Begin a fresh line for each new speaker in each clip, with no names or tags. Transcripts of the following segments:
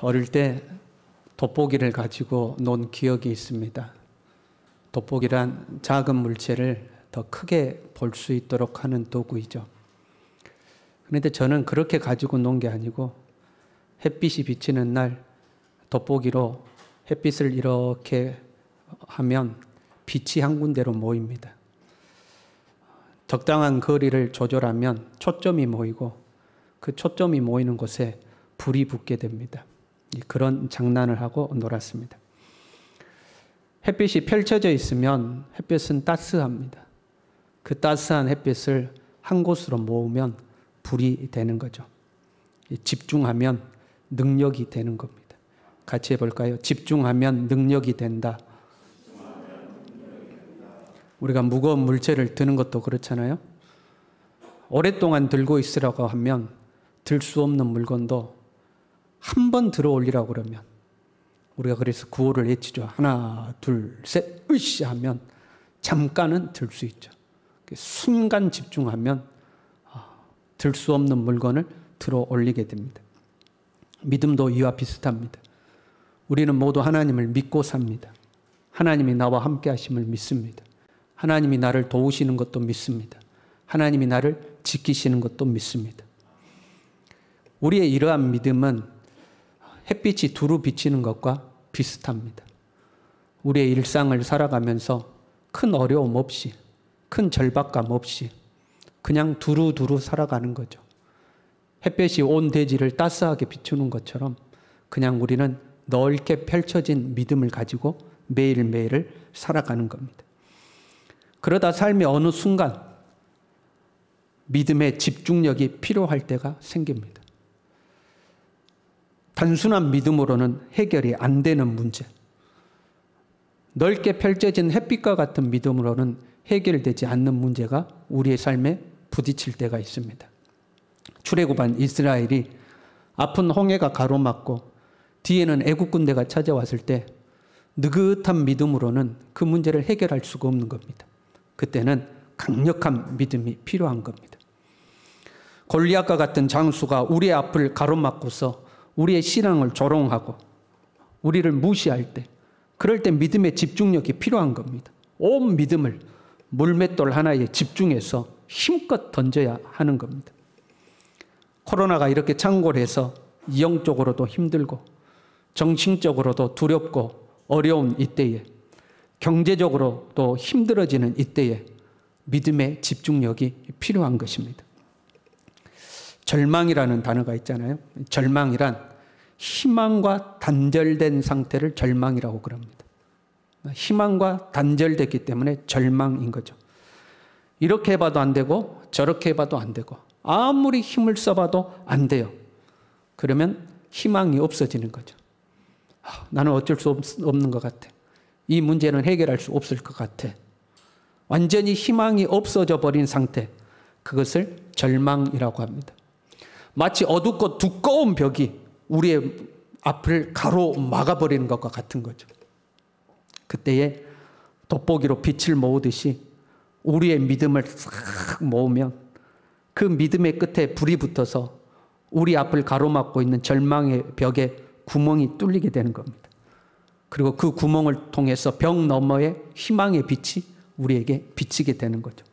어릴 때 돋보기를 가지고 논 기억이 있습니다. 돋보기란 작은 물체를 더 크게 볼 수 있도록 하는 도구이죠. 그런데 저는 그렇게 가지고 논 게 아니고 햇빛이 비치는 날 돋보기로 햇빛을 이렇게 하면 빛이 한 군데로 모입니다. 적당한 거리를 조절하면 초점이 모이고 그 초점이 모이는 곳에 불이 붙게 됩니다. 그런 장난을 하고 놀았습니다. 햇빛이 펼쳐져 있으면 햇빛은 따스합니다. 그 따스한 햇빛을 한 곳으로 모으면 불이 되는 거죠. 집중하면 능력이 되는 겁니다. 같이 해볼까요? 집중하면 능력이 된다. 우리가 무거운 물체를 드는 것도 그렇잖아요. 오랫동안 들고 있으라고 하면 들 수 없는 물건도 한 번 들어 올리라고 그러면 우리가 그래서 구호를 외치죠. 하나, 둘, 셋, 으쌰 하면 잠깐은 들 수 있죠. 순간 집중하면 들 수 없는 물건을 들어 올리게 됩니다. 믿음도 이와 비슷합니다. 우리는 모두 하나님을 믿고 삽니다. 하나님이 나와 함께 하심을 믿습니다. 하나님이 나를 도우시는 것도 믿습니다. 하나님이 나를 지키시는 것도 믿습니다. 우리의 이러한 믿음은 햇빛이 두루 비치는 것과 비슷합니다. 우리의 일상을 살아가면서 큰 어려움 없이, 큰 절박감 없이 그냥 두루두루 살아가는 거죠. 햇볕이 온 대지를 따스하게 비추는 것처럼 그냥 우리는 넓게 펼쳐진 믿음을 가지고 매일매일을 살아가는 겁니다. 그러다 삶의 어느 순간 믿음의 집중력이 필요할 때가 생깁니다. 단순한 믿음으로는 해결이 안 되는 문제, 넓게 펼쳐진 햇빛과 같은 믿음으로는 해결되지 않는 문제가 우리의 삶에 부딪힐 때가 있습니다. 출애굽한 이스라엘이 아픈 홍해가 가로막고 뒤에는 애국 군대가 찾아왔을 때 느긋한 믿음으로는 그 문제를 해결할 수가 없는 겁니다. 그때는 강력한 믿음이 필요한 겁니다. 골리앗과 같은 장수가 우리의 앞을 가로막고서 우리의 신앙을 조롱하고 우리를 무시할 때, 그럴 때 믿음의 집중력이 필요한 겁니다. 온 믿음을 물맷돌 하나에 집중해서 힘껏 던져야 하는 겁니다. 코로나가 이렇게 창궐해서 영적으로도 힘들고 정신적으로도 두렵고 어려운 이때에, 경제적으로도 힘들어지는 이때에 믿음의 집중력이 필요한 것입니다. 절망이라는 단어가 있잖아요. 절망이란 희망과 단절된 상태를 절망이라고 그럽니다. 희망과 단절됐기 때문에 절망인 거죠. 이렇게 해봐도 안 되고 저렇게 해봐도 안 되고 아무리 힘을 써봐도 안 돼요. 그러면 희망이 없어지는 거죠. 나는 어쩔 수 없는 것 같아. 이 문제는 해결할 수 없을 것 같아. 완전히 희망이 없어져 버린 상태, 그것을 절망이라고 합니다. 마치 어둡고 두꺼운 벽이 우리의 앞을 가로막아버리는 것과 같은 거죠. 그때에 돋보기로 빛을 모으듯이 우리의 믿음을 싹 모으면 그 믿음의 끝에 불이 붙어서 우리 앞을 가로막고 있는 절망의 벽에 구멍이 뚫리게 되는 겁니다. 그리고 그 구멍을 통해서 벽 너머의 희망의 빛이 우리에게 비치게 되는 거죠.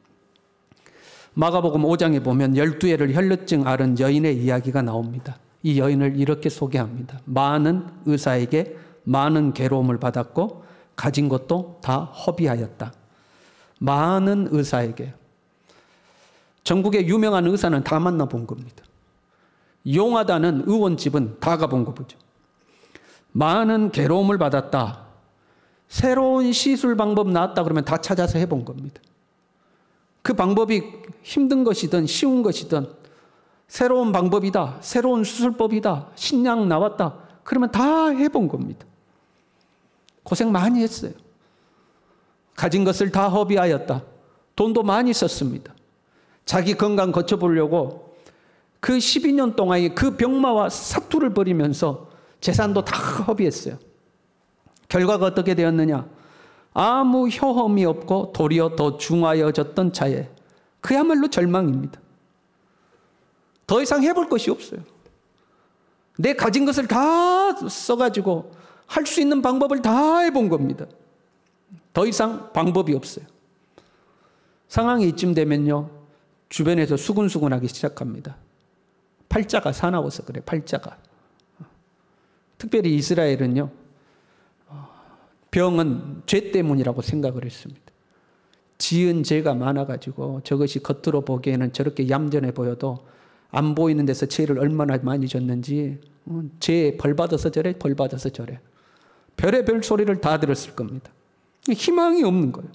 마가복음 5장에 보면 12해를 혈루증 앓은 여인의 이야기가 나옵니다. 이 여인을 이렇게 소개합니다. 많은 의사에게 많은 괴로움을 받았고 가진 것도 다 허비하였다. 많은 의사에게. 전국의 유명한 의사는 다 만나본 겁니다. 용하다는 의원집은 다 가본 거죠. 많은 괴로움을 받았다. 새로운 시술 방법 나왔다 그러면 다 찾아서 해본 겁니다. 그 방법이 힘든 것이든 쉬운 것이든 새로운 방법이다, 새로운 수술법이다, 신약 나왔다 그러면 다 해본 겁니다. 고생 많이 했어요. 가진 것을 다 허비하였다. 돈도 많이 썼습니다. 자기 건강 거쳐보려고 그 12년 동안에 그 병마와 사투를 벌이면서 재산도 다 허비했어요. 결과가 어떻게 되었느냐? 아무 효험이 없고 도리어 더 중하여졌던 차에 그야말로 절망입니다. 더 이상 해볼 것이 없어요. 내 가진 것을 다 써가지고 할 수 있는 방법을 다 해본 겁니다. 더 이상 방법이 없어요. 상황이 이쯤 되면요, 주변에서 수근수근하기 시작합니다. 팔자가 사나워서 그래, 팔자가. 특별히 이스라엘은요, 병은 죄 때문이라고 생각을 했습니다. 지은 죄가 많아가지고 저것이 겉으로 보기에는 저렇게 얌전해 보여도 안 보이는 데서 죄를 얼마나 많이 졌는지, 죄 벌 받아서 저래, 벌 받아서 저래. 별의별 소리를 다 들었을 겁니다. 희망이 없는 거예요.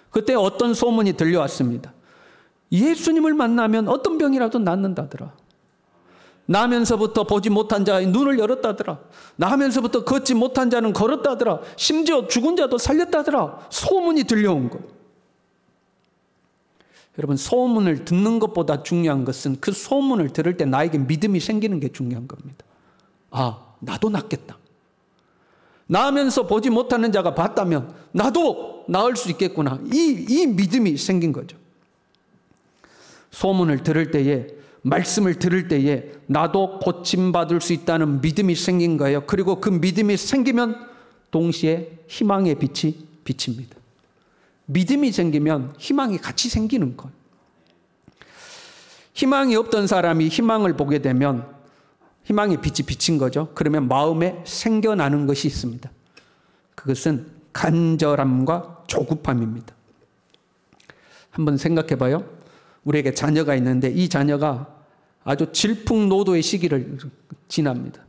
그때 어떤 소문이 들려왔습니다. 예수님을 만나면 어떤 병이라도 낫는다더라. 나면서부터 보지 못한 자의 눈을 열었다더라. 나면서부터 걷지 못한 자는 걸었다더라. 심지어 죽은 자도 살렸다더라. 소문이 들려온 거예요. 여러분, 소문을 듣는 것보다 중요한 것은 그 소문을 들을 때 나에게 믿음이 생기는 게 중요한 겁니다. 아, 나도 낫겠다. 나면서 보지 못하는 자가 봤다면 나도 나을 수 있겠구나. 이 믿음이 생긴 거죠. 소문을 들을 때에, 말씀을 들을 때에 나도 고침받을 수 있다는 믿음이 생긴 거예요. 그리고 그 믿음이 생기면 동시에 희망의 빛이 비칩니다. 믿음이 생기면 희망이 같이 생기는 거예요. 희망이 없던 사람이 희망을 보게 되면 희망의 빛이 비친 거죠. 그러면 마음에 생겨나는 것이 있습니다. 그것은 간절함과 조급함입니다. 한번 생각해 봐요. 우리에게 자녀가 있는데 이 자녀가 아주 질풍노도의 시기를 지납니다.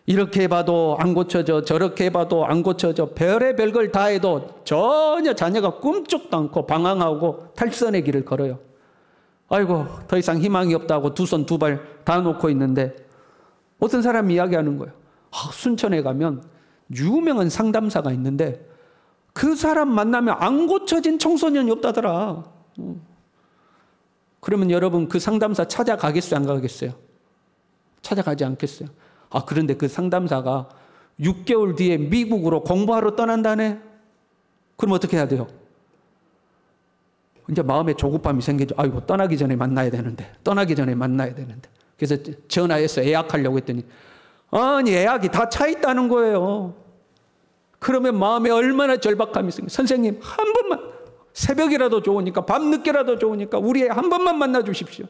이렇게 해봐도 안 고쳐져, 저렇게 해봐도 안 고쳐져, 별의별 걸 다 해도 전혀 자녀가 꿈쩍도 않고 방황하고 탈선의 길을 걸어요. 아이고, 더 이상 희망이 없다고 두 손 두 발 다 놓고 있는데 어떤 사람이 이야기하는 거예요. 순천에 가면 유명한 상담사가 있는데 그 사람 만나면 안 고쳐진 청소년이 없다더라. 그러면 여러분, 그 상담사 찾아가겠어요, 안 가겠어요? 찾아가지 않겠어요? 그런데 그 상담사가 6개월 뒤에 미국으로 공부하러 떠난다네? 그럼 어떻게 해야 돼요? 이제 마음에 조급함이 생기죠. 아이고, 떠나기 전에 만나야 되는데. 그래서 전화해서 예약하려고 했더니, 아니, 예약이 다 차 있다는 거예요. 그러면 마음에 얼마나 절박함이 생겨요. 선생님, 한 번만, 새벽이라도 좋으니까, 밤늦게라도 좋으니까 우리 애 한 번만 만나 주십시오.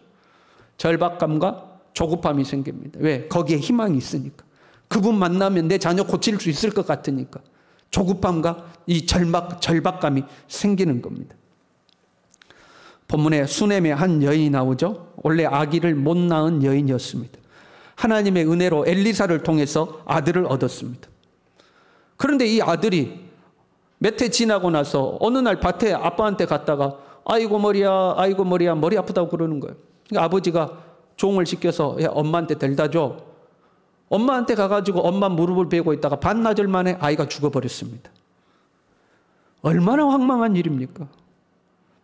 절박감과 조급함이 생깁니다. 왜? 거기에 희망이 있으니까. 그분 만나면 내 자녀 고칠 수 있을 것 같으니까. 조급함과 이 절박감이 생기는 겁니다. 본문에 수넴의 한 여인이 나오죠. 원래 아기를 못 낳은 여인이었습니다. 하나님의 은혜로 엘리사를 통해서 아들을 얻었습니다. 그런데 이 아들이 몇 해 지나고 나서 어느 날 밭에 아빠한테 갔다가 아이고 머리야, 아이고 머리야, 머리 아프다고 그러는 거예요. 그러니까 아버지가 종을 시켜서 야, 엄마한테 데려다 줘. 엄마한테 가가지고 엄마 무릎을 베고 있다가 반나절 만에 아이가 죽어버렸습니다. 얼마나 황망한 일입니까?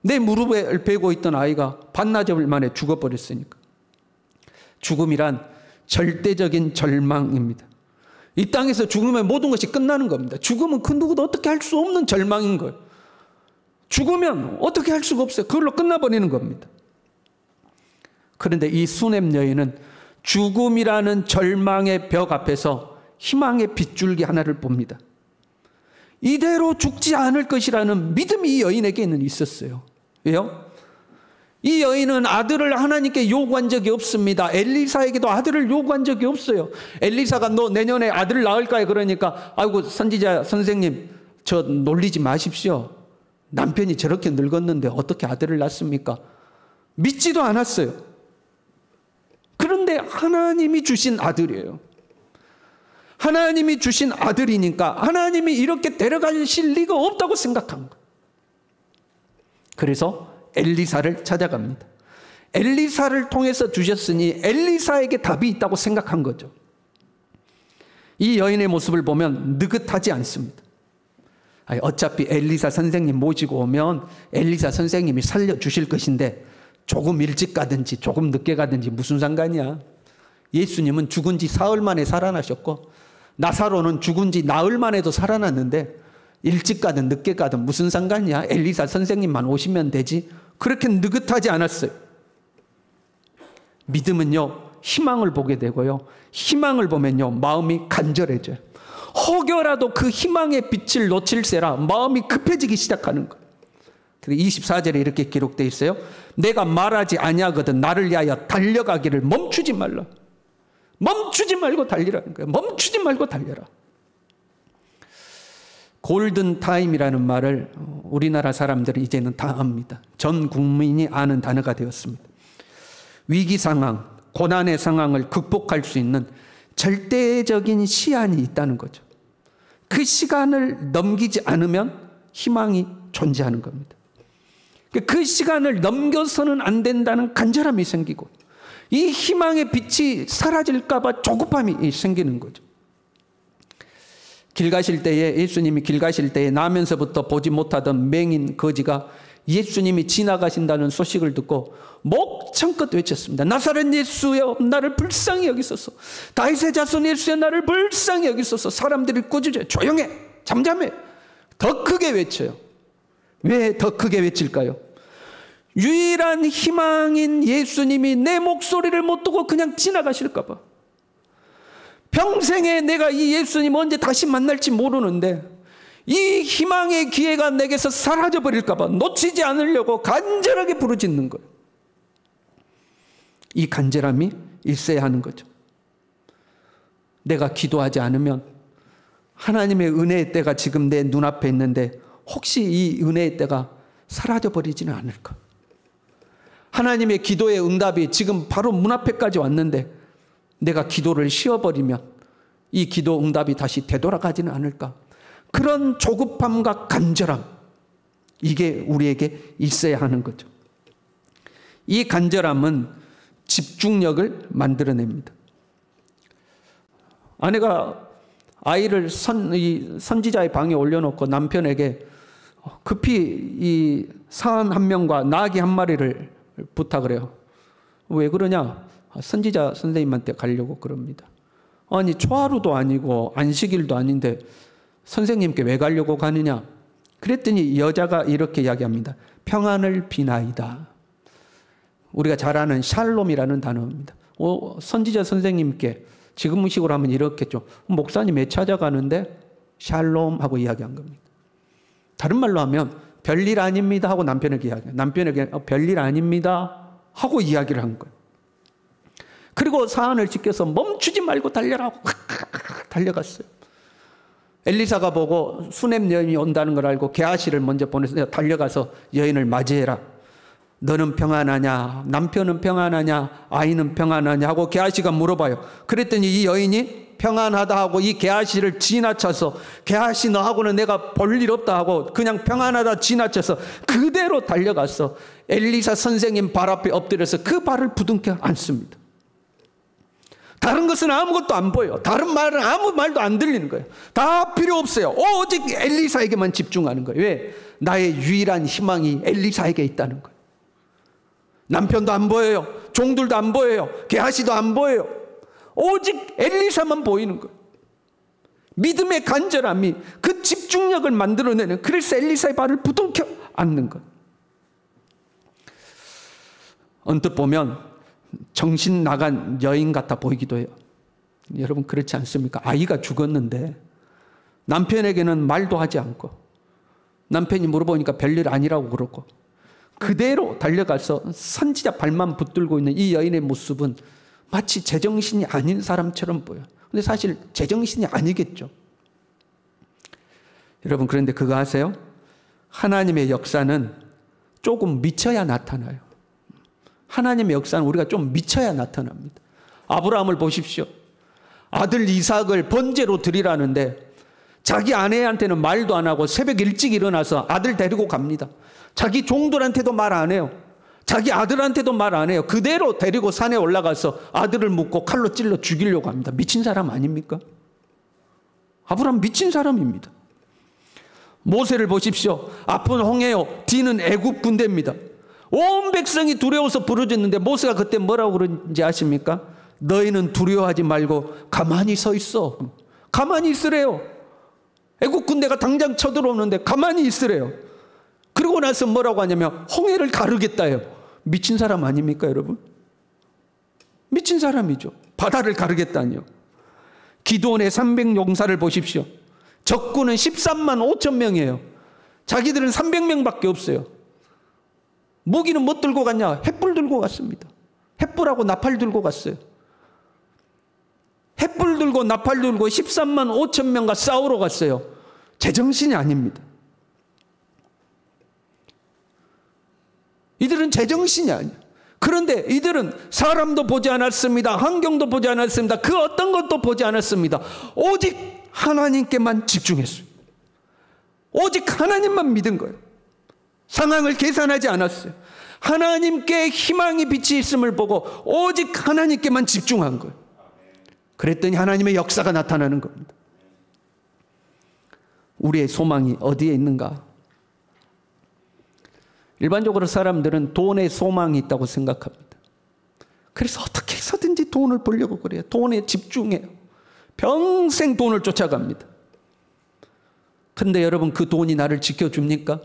내 무릎에 베고 있던 아이가 반나절 만에 죽어버렸으니까. 죽음이란 절대적인 절망입니다. 이 땅에서 죽으면 모든 것이 끝나는 겁니다. 죽으면 그 누구도 어떻게 할 수 없는 절망인 거예요. 죽으면 어떻게 할 수가 없어요. 그걸로 끝나버리는 겁니다. 그런데 이 수넴 여인은 죽음이라는 절망의 벽 앞에서 희망의 빗줄기 하나를 봅니다. 이대로 죽지 않을 것이라는 믿음이 이 여인에게는 있었어요. 왜요? 이 여인은 아들을 하나님께 요구한 적이 없습니다. 엘리사에게도 아들을 요구한 적이 없어요. 엘리사가 너 내년에 아들 낳을까요? 그러니까 아이고 선지자 선생님, 저 놀리지 마십시오. 남편이 저렇게 늙었는데 어떻게 아들을 낳습니까? 믿지도 않았어요. 그런데 하나님이 주신 아들이에요. 하나님이 주신 아들이니까 하나님이 이렇게 데려가실 리가 없다고 생각한 거예요. 그래서 엘리사를 찾아갑니다. 엘리사를 통해서 주셨으니 엘리사에게 답이 있다고 생각한 거죠. 이 여인의 모습을 보면 느긋하지 않습니다. 어차피 엘리사 선생님 모시고 오면 엘리사 선생님이 살려주실 것인데 조금 일찍 가든지 조금 늦게 가든지 무슨 상관이야. 예수님은 죽은 지 사흘 만에 살아나셨고 나사로는 죽은 지 나흘 만에도 살아났는데 일찍 가든 늦게 가든 무슨 상관이야. 엘리사 선생님만 오시면 되지. 그렇게 느긋하지 않았어요. 믿음은요, 희망을 보게 되고요. 희망을 보면요, 마음이 간절해져요. 혹여라도 그 희망의 빛을 놓칠세라 마음이 급해지기 시작하는 거예요. 24절에 이렇게 기록되어 있어요. 내가 말하지 아니하거든 나를 위하여 달려가기를 멈추지 말라. 멈추지 말고 달리라는 거예요. 멈추지 말고 달려라. 골든타임이라는 말을 우리나라 사람들은 이제는 다 압니다. 전 국민이 아는 단어가 되었습니다. 위기 상황, 고난의 상황을 극복할 수 있는 절대적인 시한이 있다는 거죠. 그 시간을 넘기지 않으면 희망이 존재하는 겁니다. 그 시간을 넘겨서는 안 된다는 간절함이 생기고 이 희망의 빛이 사라질까 봐 조급함이 생기는 거죠. 길 가실 때에, 예수님이 길 가실 때에 나면서부터 보지 못하던 맹인 거지가 예수님이 지나가신다는 소식을 듣고 목청껏 외쳤습니다. 나사렛 예수여 나를 불쌍히 여기소서. 다윗의 자손 예수여 나를 불쌍히 여기소서. 사람들이 꾸짖어요. 조용해, 잠잠해. 더 크게 외쳐요. 왜 더 크게 외칠까요? 유일한 희망인 예수님이 내 목소리를 못 듣고 그냥 지나가실까 봐. 평생에 내가 이 예수님 언제 다시 만날지 모르는데 이 희망의 기회가 내게서 사라져버릴까 봐 놓치지 않으려고 간절하게 부르짖는 거예요. 이 간절함이 있어야 하는 거죠. 내가 기도하지 않으면 하나님의 은혜의 때가 지금 내 눈앞에 있는데 혹시 이 은혜의 때가 사라져버리지는 않을까? 하나님의 기도의 응답이 지금 바로 문 앞에까지 왔는데 내가 기도를 쉬어버리면 이 기도 응답이 다시 되돌아가지는 않을까? 그런 조급함과 간절함, 이게 우리에게 있어야 하는 거죠. 이 간절함은 집중력을 만들어냅니다. 아내가 아이를 선지자의 방에 올려놓고 남편에게 급히 이 사한 한 명과 나귀 한 마리를 부탁을 해요. 왜 그러냐? 선지자 선생님한테 가려고 그럽니다. 아니 초하루도 아니고 안식일도 아닌데 선생님께 왜 가려고 가느냐? 그랬더니 여자가 이렇게 이야기합니다. 평안을 비나이다. 우리가 잘 아는 샬롬이라는 단어입니다. 선지자 선생님께 지금식으로 하면 이렇겠죠. 목사님 애 찾아가는데 샬롬 하고 이야기한 겁니다. 다른 말로 하면 별일 아닙니다 하고 남편에게 이야기해요. 남편에게 별일 아닙니다 하고 이야기를 한 거예요. 그리고 사안을 지켜서 멈추지 말고 달려라 하고 달려갔어요. 엘리사가 보고 수넴 여인이 온다는 걸 알고 게하시를 먼저 보내서 달려가서 여인을 맞이해라. 너는 평안하냐? 남편은 평안하냐? 아이는 평안하냐? 하고 게하시가 물어봐요. 그랬더니 이 여인이 평안하다 하고 이 게하시를 지나쳐서 게하시 너하고는 내가 볼 일 없다 하고 그냥 평안하다 지나쳐서 그대로 달려가서 엘리사 선생님 발 앞에 엎드려서 그 발을 부둥켜 안습니다. 다른 것은 아무것도 안 보여요. 다른 말은 아무 말도 안 들리는 거예요. 다 필요 없어요. 오직 엘리사에게만 집중하는 거예요. 왜? 나의 유일한 희망이 엘리사에게 있다는 거예요. 남편도 안 보여요. 종들도 안 보여요. 게하시도 안 보여요. 오직 엘리사만 보이는 거예요. 믿음의 간절함이 그 집중력을 만들어내는, 그래서 엘리사의 발을 부둥켜 안는 거예요. 언뜻 보면 정신 나간 여인 같아 보이기도 해요. 여러분 그렇지 않습니까? 아이가 죽었는데 남편에게는 말도 하지 않고 남편이 물어보니까 별일 아니라고 그러고 그대로 달려가서 선지자 발만 붙들고 있는 이 여인의 모습은 마치 제정신이 아닌 사람처럼 보여요. 근데 사실 제정신이 아니겠죠. 여러분 그런데 그거 아세요? 하나님의 역사는 조금 미쳐야 나타나요. 하나님의 역사는 우리가 좀 미쳐야 나타납니다. 아브라함을 보십시오. 아들 이삭을 번제로 드리라는데 자기 아내한테는 말도 안 하고 새벽 일찍 일어나서 아들 데리고 갑니다. 자기 종들한테도 말 안 해요. 자기 아들한테도 말 안 해요. 그대로 데리고 산에 올라가서 아들을 묶고 칼로 찔러 죽이려고 합니다. 미친 사람 아닙니까? 아브라함 미친 사람입니다. 모세를 보십시오. 앞은 홍해요, 뒤는 애굽 군대입니다. 온 백성이 두려워서 부르짖는데 모세가 그때 뭐라고 그런지 아십니까? 너희는 두려워하지 말고 가만히 서 있어. 가만히 있으래요. 애국 군대가 당장 쳐들어오는데 가만히 있으래요. 그러고 나서 뭐라고 하냐면 홍해를 가르겠다요. 미친 사람 아닙니까 여러분? 미친 사람이죠. 바다를 가르겠다니요. 기드온의 300용사를 보십시오. 적군은 13만 5천 명이에요. 자기들은 300명밖에 없어요. 무기는 못 들고 갔냐? 횃불 들고 갔습니다. 횃불하고 나팔 들고 갔어요. 횃불 들고 나팔 들고 13만 5천 명과 싸우러 갔어요. 제정신이 아닙니다. 이들은 제정신이 아니에요. 그런데 이들은 사람도 보지 않았습니다. 환경도 보지 않았습니다. 그 어떤 것도 보지 않았습니다. 오직 하나님께만 집중했어요. 오직 하나님만 믿은 거예요. 상황을 계산하지 않았어요. 하나님께 희망의 빛이 있음을 보고 오직 하나님께만 집중한 거예요. 그랬더니 하나님의 역사가 나타나는 겁니다. 우리의 소망이 어디에 있는가? 일반적으로 사람들은 돈에 소망이 있다고 생각합니다. 그래서 어떻게 해서든지 돈을 벌려고 그래요. 돈에 집중해요. 평생 돈을 쫓아갑니다. 근데 여러분, 그 돈이 나를 지켜줍니까?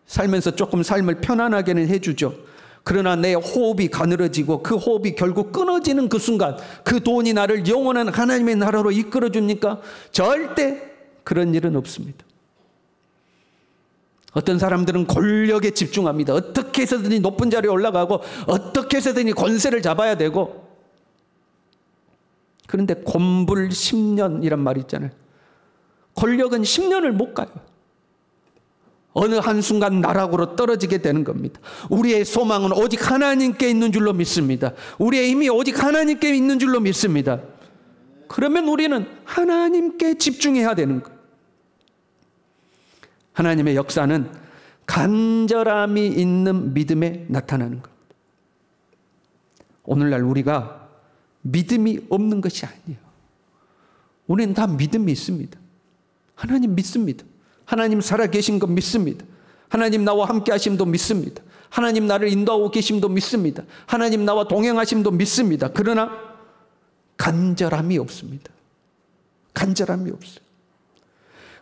살면서 조금 삶을 편안하게는 해주죠. 그러나 내 호흡이 가늘어지고 그 호흡이 결국 끊어지는 그 순간 그 돈이 나를 영원한 하나님의 나라로 이끌어줍니까? 절대 그런 일은 없습니다. 어떤 사람들은 권력에 집중합니다. 어떻게 해서든지 높은 자리에 올라가고 어떻게 해서든지 권세를 잡아야 되고. 그런데 곤불 10년이란 말이 있잖아요. 권력은 10년을 못 가요. 어느 한순간 나락으로 떨어지게 되는 겁니다. 우리의 소망은 오직 하나님께 있는 줄로 믿습니다. 우리의 힘이 오직 하나님께 있는 줄로 믿습니다. 그러면 우리는 하나님께 집중해야 되는 거예요. 하나님의 역사는 간절함이 있는 믿음에 나타나는 겁니다. 오늘날 우리가 믿음이 없는 것이 아니에요. 우리는 다 믿음이 있습니다. 하나님 믿습니다. 하나님 살아계신 것 믿습니다. 하나님 나와 함께 하심도 믿습니다. 하나님 나를 인도하고 계심도 믿습니다. 하나님 나와 동행하심도 믿습니다. 그러나 간절함이 없습니다. 간절함이 없어요.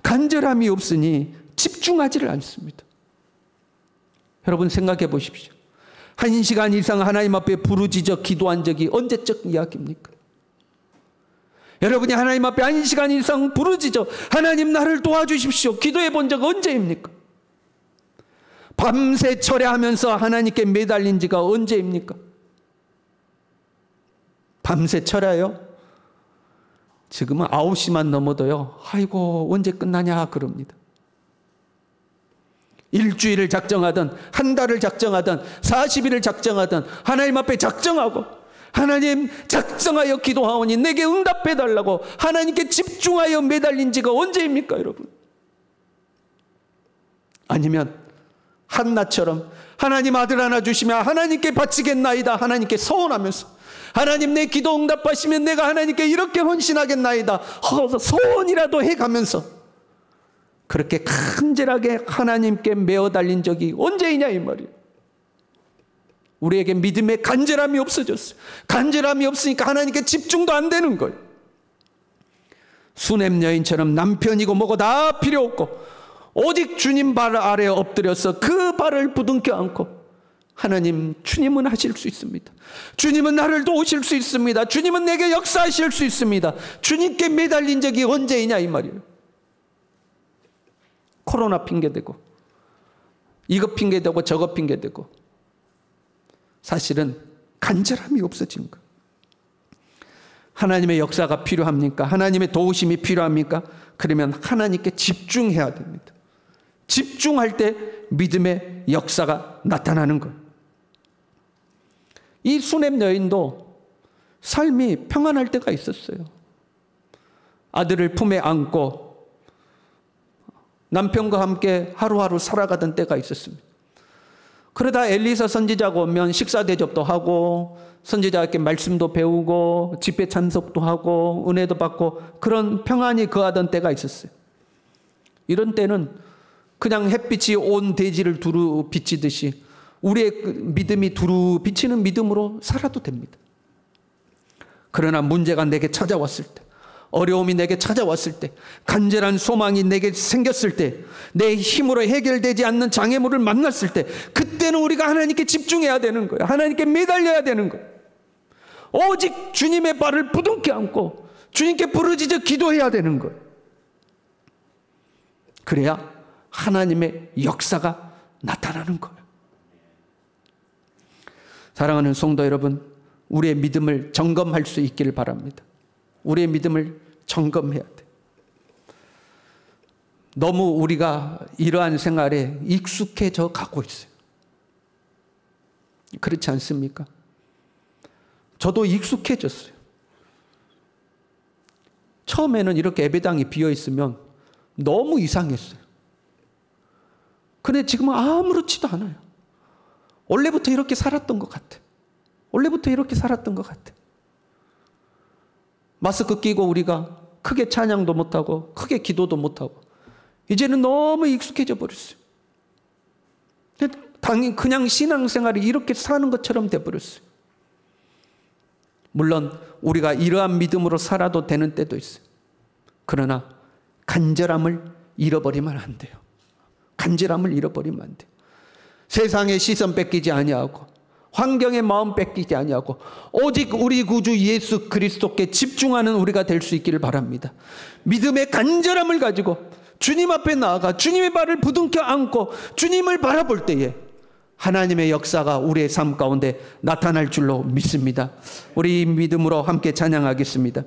간절함이 없으니 집중하지를 않습니다. 여러분 생각해 보십시오. 1시간 이상 하나님 앞에 부르짖어 기도한 적이 언제적 이야기입니까? 여러분이 하나님 앞에 1시간 이상 부르짖어 하나님 나를 도와주십시오 기도해 본 적 언제입니까? 밤새 철야하면서 하나님께 매달린 지가 언제입니까? 밤새 철야요? 지금은 9시만 넘어도요, 아이고 언제 끝나냐 그럽니다. 일주일을 작정하든 한 달을 작정하든 40일을 작정하든 하나님 앞에 작정하고 하나님 작정하여 기도하오니 내게 응답해 달라고 하나님께 집중하여 매달린 지가 언제입니까 여러분? 아니면 한나처럼 하나님 아들 하나 주시면 하나님께 바치겠나이다 하나님께 서원하면서 하나님 내 기도 응답하시면 내가 하나님께 이렇게 헌신하겠나이다 소원이라도 해가면서 그렇게 간절하게 하나님께 매어 달린 적이 언제이냐 이 말이에요. 우리에게 믿음의 간절함이 없어졌어요. 간절함이 없으니까 하나님께 집중도 안 되는 거예요. 수냄 여인처럼 남편이고 뭐고 다 필요 없고 오직 주님 발 아래에 엎드려서 그 발을 부둥켜 안고 하나님 주님은 하실 수 있습니다. 주님은 나를 도우실 수 있습니다. 주님은 내게 역사하실 수 있습니다. 주님께 매달린 적이 언제이냐 이 말이에요. 코로나 핑계대고 이것 핑계대고 저것 핑계대고 사실은 간절함이 없어진 거예요. 하나님의 역사가 필요합니까? 하나님의 도우심이 필요합니까? 그러면 하나님께 집중해야 됩니다. 집중할 때 믿음의 역사가 나타나는 거예요. 이 수냄 여인도 삶이 평안할 때가 있었어요. 아들을 품에 안고 남편과 함께 하루하루 살아가던 때가 있었습니다. 그러다 엘리사 선지자가 오면 식사 대접도 하고 선지자에게 말씀도 배우고 집회 참석도 하고 은혜도 받고 그런 평안이 거하던 때가 있었어요. 이런 때는 그냥 햇빛이 온 대지를 두루 비치듯이 우리의 믿음이 두루 비치는 믿음으로 살아도 됩니다. 그러나 문제가 내게 찾아왔을 때 어려움이 내게 찾아왔을 때 간절한 소망이 내게 생겼을 때 내 힘으로 해결되지 않는 장애물을 만났을 때 그때는 우리가 하나님께 집중해야 되는 거예요. 하나님께 매달려야 되는 거예요. 오직 주님의 발을 부둥켜 안고 주님께 부르짖어 기도해야 되는 거예요. 그래야 하나님의 역사가 나타나는 거예요. 사랑하는 성도 여러분, 우리의 믿음을 점검할 수 있기를 바랍니다. 우리의 믿음을 점검해야 돼. 너무 우리가 이러한 생활에 익숙해져 가고 있어요. 그렇지 않습니까? 저도 익숙해졌어요. 처음에는 이렇게 예배당이 비어 있으면 너무 이상했어요. 근데 지금은 아무렇지도 않아요. 원래부터 이렇게 살았던 것 같아. 원래부터 이렇게 살았던 것 같아. 마스크 끼고 우리가 크게 찬양도 못하고 크게 기도도 못하고 이제는 너무 익숙해져 버렸어요. 그냥 신앙생활이 이렇게 사는 것처럼 돼버렸어요. 물론 우리가 이러한 믿음으로 살아도 되는 때도 있어요. 그러나 간절함을 잃어버리면 안 돼요. 간절함을 잃어버리면 안 돼요. 세상의 시선 뺏기지 아니하고 환경의 마음 뺏기지 아니하고 오직 우리 구주 예수 그리스도께 집중하는 우리가 될 수 있기를 바랍니다. 믿음의 간절함을 가지고 주님 앞에 나아가 주님의 발을 부둥켜 안고 주님을 바라볼 때에 하나님의 역사가 우리의 삶 가운데 나타날 줄로 믿습니다. 우리 믿음으로 함께 찬양하겠습니다.